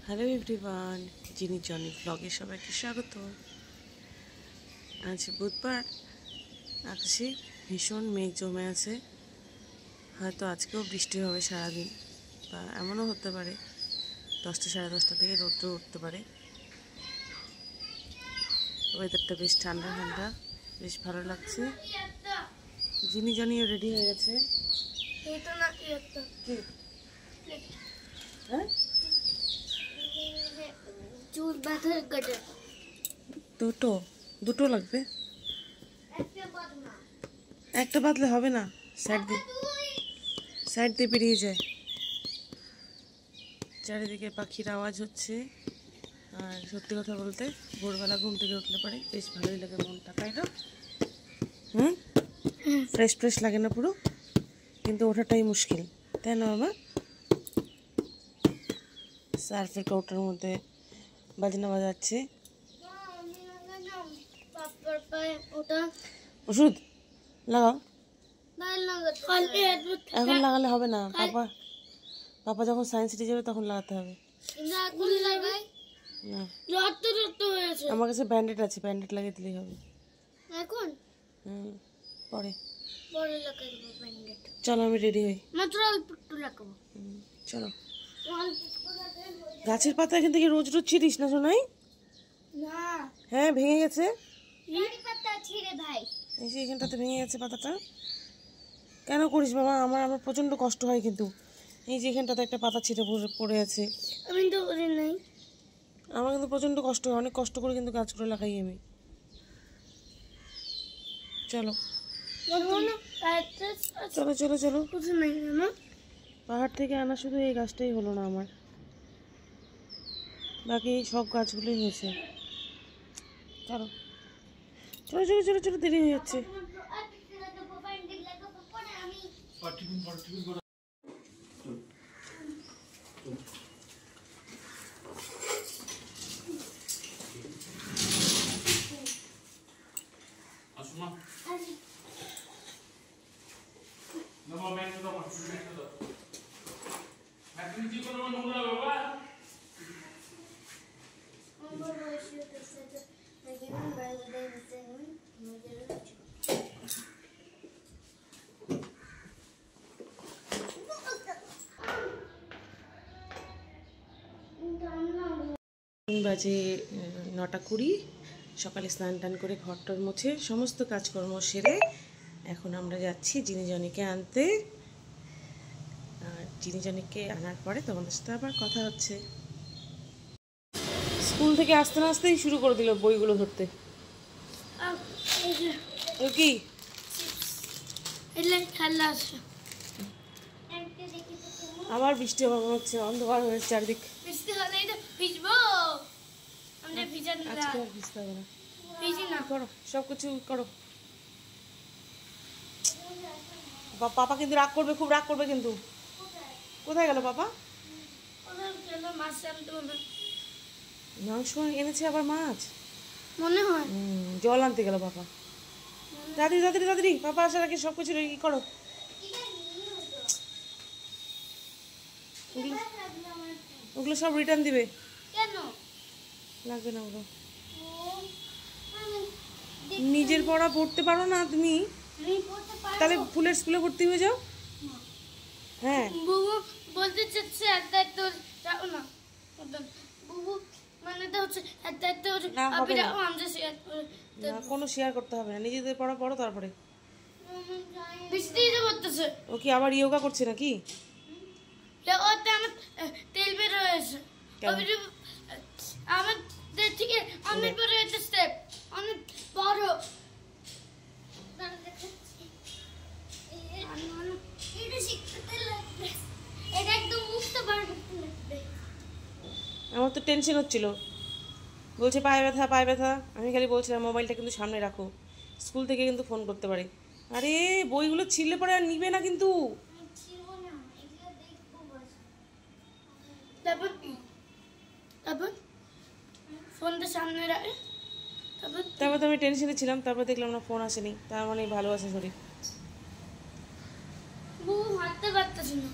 Hello everyone, জিনি Johnny ব্লগে সবাইকে স্বাগত। আজ বুধবার, আকাশে ভীষণ মেঘ জমে আছে। হয়তো আজকেও বৃষ্টি হবে সারাদিন, বা এমনও হতে পারে 10টা সাড়ে 10টা থেকে রৌদ্র উঠতে পারে। ওয়েদারটা বেশ ঠান্ডা ঠান্ডা, বেশ ভালো লাগছে। জিনি জনিও রেডি হয়ে গেছে। হ্যাঁ, দুটো দুটো লাগবে, একটা বাদলে হবে না। সাইড দিয়ে বেরিয়ে যায়। চারিদিকে পাখির আওয়াজ হচ্ছে। আর সত্যি কথা বলতে ভোরবেলা ঘুম থেকে উঠলে পরে বেশ ভালোই লাগে মনটা, তাই না? ফ্রেশ ফ্রেশ লাগে না পুরো? কিন্তু ওঠাটাই মুশকিল, তাই না বাবা? সার্ফের কৌটার মধ্যে বাজনা বাজাচ্ছে। ওষুধ লাগাও, এখন লাগালে হবে না। পাপা যখন সায়েন্স সিটি যাবে তখন লাগাতে হবে। আমার কাছে ব্যান্ডেড আছে, ব্যান্ডেড লাগিয়ে দিলেই হবে। এখন পরে ব্যান্ডেড। চলো আমি রেডি হই। মাত্র অল্প একটু লাগাবো। চলো। গাছের পাতা এখান থেকে রোজ রোজ ছিঁড়িস না শোনাই? না, হ্যাঁ ভেঙে গেছে। পাতা ছিঁড়ে ভাই, এই যে এখানটাতে ভেঙে গেছে পাতাটা। কেন করিস বাবা? আমার প্রচণ্ড কষ্ট হয় কিন্তু। এই যে এখানটাতে একটা পাতা ছিঁড়ে পড়ে আছে। আমি তো করি নাই। আমার কিন্তু প্রচণ্ড কষ্ট হয়, অনেক কষ্ট করে কিন্তু গাছগুলো লাগাই আমি। চলো চলো চলো চলো। পাহাড় থেকে আনা শুধু এই গাছটাই হলো না আমার, বাকি সব গাছগুলোই হয়েছে। চলো চলো চলো চলো চলো, দেরি হয়ে যাচ্ছে। বাজে 9:20। সকালে স্নান টান করে ঘরটর মুছে সমস্ত কাজকর্ম সেরে এখন আমরা যাচ্ছি জিনি জনিকে আনতে। আর জিনি জনিকে আনার পরে তোমাদের সাথে আবার কথা হচ্ছে। স্কুল থেকে আসতে না আসতেই শুরু করে দিল বইগুলো ধরতে। কি আবার বৃষ্টি হবে মনে হচ্ছে, অন্ধকার হয়েছে চারদিক। বৃষ্টি হলেই তো ভিজবো। আজকে আর ভিজতে হবে না, করো সব কিছু করো। পাপা কিন্তু রাগ করবে, খুব রাগ করবে কিন্তু। কোথায় গেল পাপা? মাংস এনেছে আবার মাছ মনে হয়। জল আনতে গেল পাপা। দাদি দাদি দাদি পাপা আসার আগে সব কিছু রেডি করো। ওগুলো সব রিটার্ন দিবে। কেন লাগবে না ওগুলো। নিজের পড়া পড়তে পারো না তুমি? তাহলে ফুলের স্কুলে ভর্তি হয়ে যাও। হ্যাঁ বুবু বলতে চাচ্ছে দায়িত্ব যাও না। বুবু মানে তো হচ্ছে দায়িত্ব না, কোনো শেয়ার করতে হবে না, নিজেদের পড়া পড়ো তারপরে। ও কি আবার ইয়োগা করছে নাকি? আমার তেল বের হয়েছে আমার থেকে অনেক বড় একটা স্টেপ, অনেক বড়। এটা একদম মুক্ত পারবে। আমার তো টেনশন হচ্ছিল, বলছে পায়ে ব্যথা পায়ে ব্যথা। আমি খালি বলছিলাম মোবাইলটা কিন্তু সামনে রাখো, স্কুল থেকে কিন্তু ফোন করতে পারে। আরে বইগুলো ছিঁড়লে পরে আর নিবে না কিন্তু। তারপর তারপর ফোনটা সামনে রাখে। তারপর তারপর তো আমি টেনশনে ছিলাম, তারপর দেখলাম না ফোন আসেনি, তার মানে ভালো আছে শরীর। বুবু হাঁটতে পারতেছে না।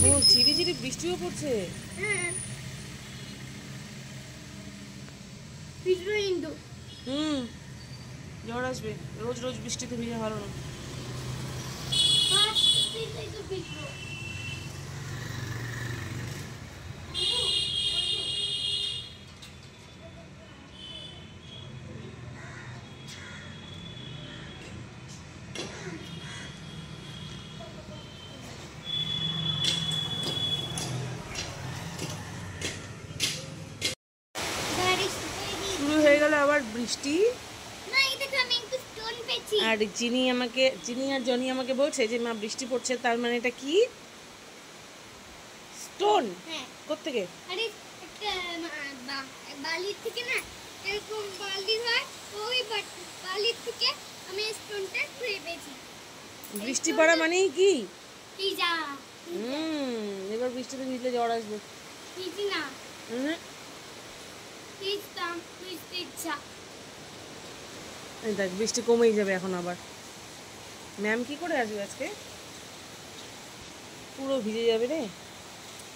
ও ঝিরি ঝিরি বৃষ্টিও পড়ছে। হ্যাঁ পিছনে কিন্তু হুম, ঝড় আসবে, রোজ রোজ বৃষ্টিতে ভিজে ভালো না। তো পিছনে শুরু হয়ে গেল আবার বৃষ্টি। না এটা তো আমি একটু স্টোন পেয়েছি। আর চিনি আর জনি আমাকে বলছে যে মা বৃষ্টি পড়ছে, তার মানে এটা কি? স্টোন? হ্যাঁ কোত্থেকে? আরে একটা বালির থেকে না এরকম বালি হয়, ওই বালির থেকে আমি স্টোনটা খুঁজে পেয়েছি। বৃষ্টি পড়া মানেই কি? পিজা এবার বৃষ্টিতে ভিজলে জ্বর আসবে। পিজি না হুম, পিজতাম পিজা। এই দেখ বৃষ্টি কমেই যাবে এখন আবার। ম্যাম কি করে আসবে আজকে? পুরো ভিজে যাবে রে।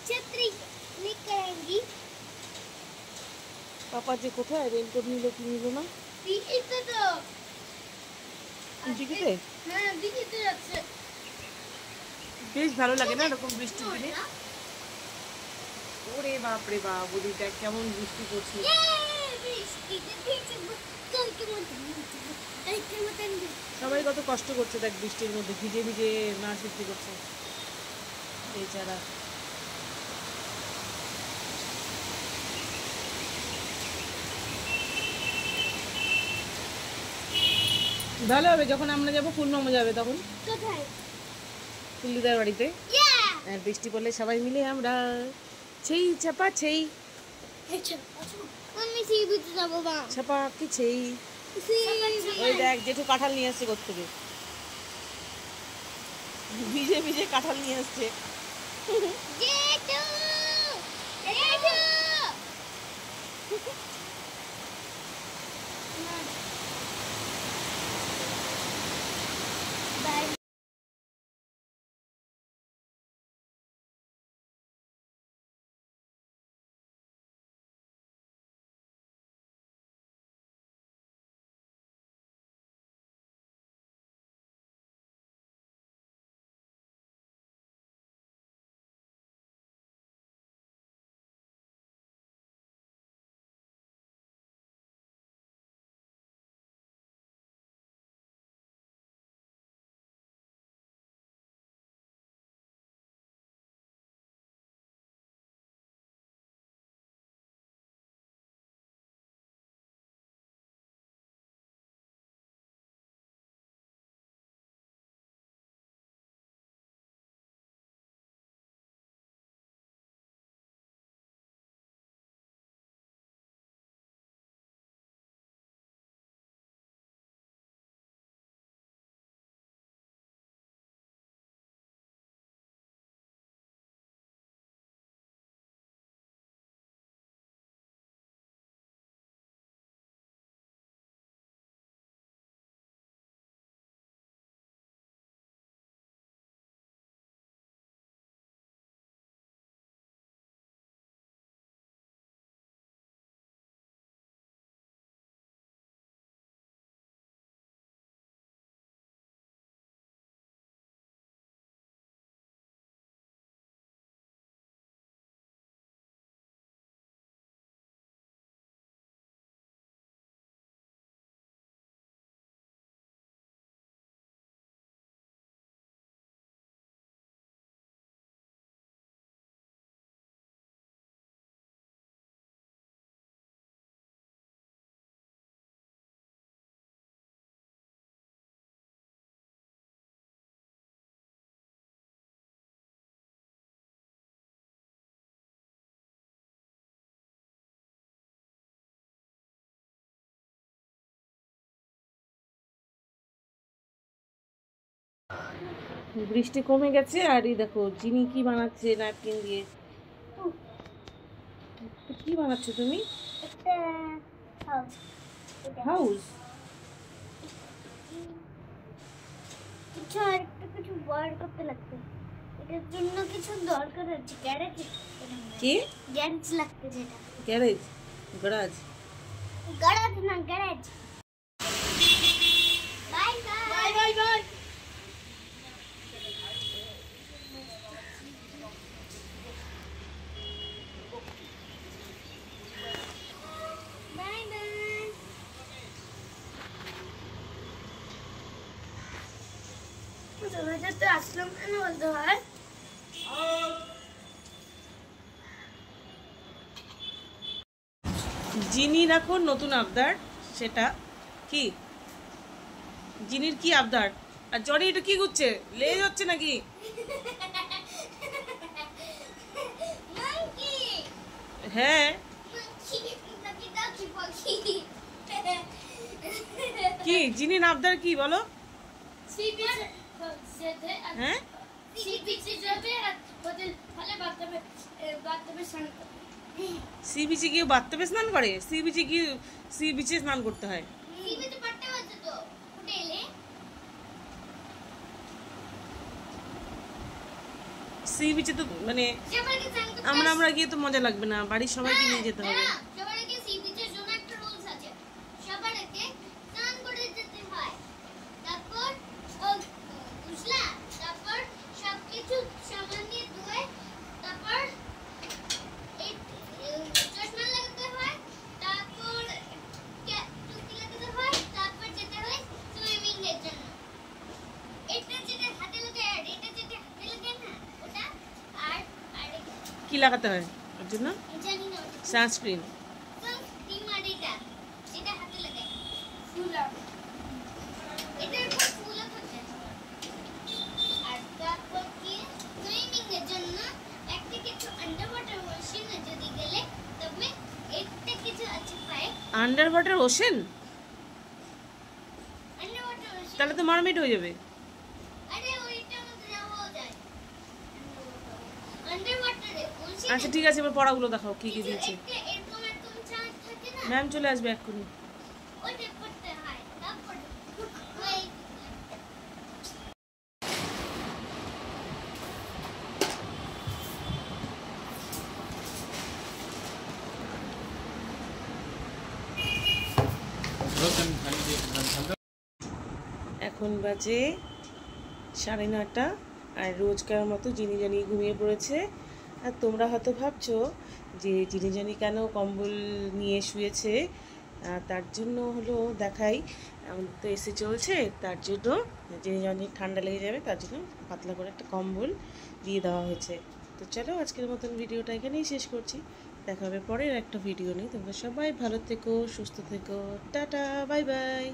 छतरी लेकर आएंगी। পাপা যে কোথায় রেনকোট নিল কি নিল না? দিঘিতে তো দিঘিতে? হ্যাঁ দিঘিতে যাচ্ছে। বেশ ভালো লাগে না এরকম বৃষ্টির দিনে? ওরে বাপ রে বাপ, ওদি দেখ কেমন বৃষ্টি পড়ছে। বৃষ্টিতে ভিজে কালকে মতন সবাই কত কষ্ট করছে দেখ বৃষ্টির মধ্যে ভিজে ভিজে নাচ বিক্রি করছে বেচারা। ভালো হবে যখন আমরা যাবো, ফুলমামা যাবে তখন কোথায়? ফুল্লিদার বাড়িতে। আর বৃষ্টি পড়লে সবাই মিলে আমরা ছেই ছাপা ছেই আমি সিবিতে যাবো বা ছাপা কি ছেই। ওই দেখ জেঠু কাঁঠাল নিয়ে আসছে কোত্থেকে, ভিজে ভিজে কাঁঠাল নিয়ে আসছে। জেঠু জেঠু বৃষ্টি কমে গেছে আর এই দেখো জিনি কি বানাচ্ছে ন্যাপকিন দিয়ে। তো কি বানাচ্ছো তুমি? একটা হাউস। হাউস? কিছু আর একটু কিছু বার করতে লাগবে, এটার জন্য কিছু দরকার আছে। গ্যারেজ, কি গ্যারেজ লাগবে। যেটা গ্যারেজ? গ্যারাজ? গ্যারেজ না, garage. Bye bye bye bye. Bye bye. তো আসলাম কেন বলতে হয়? জিনির এখন নতুন আবদার, সেটা কি? জিনির কি আবদার? আর জনি এটা কি করছে? লেজ হচ্ছে নাকি? Monkey. হ্যাঁ। কি জিনির আবদার কি বলো? হ্যাঁ, সি বিচে গিয়ে বাথটবে স্নান করে? সি বিচে গিয়ে সি বিচে স্নান করতে হয়? সি বিচে তো মানে আমরা গিয়ে তো মজা লাগবে না, বাড়ির সবাইকে নিয়ে যেতে হবে। কি লাগাতে হয় ওর জন্য? সানস্ক্রিন। Under water ocean? তাহলে তো মারমেড হয়ে যাবে। আচ্ছা ঠিক আছে, এবার পড়াগুলো দেখাও কি কি দিয়েছে। ম্যাম চলে আসবে এক্ষুনি। এখন বাজে 9:30 আর রোজকার মতো জিনি জানি ঘুমিয়ে পড়েছে। আর তোমরা হয়তো ভাবছো যে জিনি জানি কেন কম্বল নিয়ে শুয়েছে। তার জন্য হলো দেখাই, আমাদের তো এসি চলছে, তার জন্য জিনি জানি ঠান্ডা লেগে যাবে, তার জন্য পাতলা করে একটা কম্বল দিয়ে দেওয়া হয়েছে। তো চলো আজকের মতন ভিডিওটা এখানেই শেষ করছি। দেখা হবে পরের একটা ভিডিও নিয়ে। তোমরা সবাই ভালো থেকো, সুস্থ থেকো, টাটা, বাই বাই।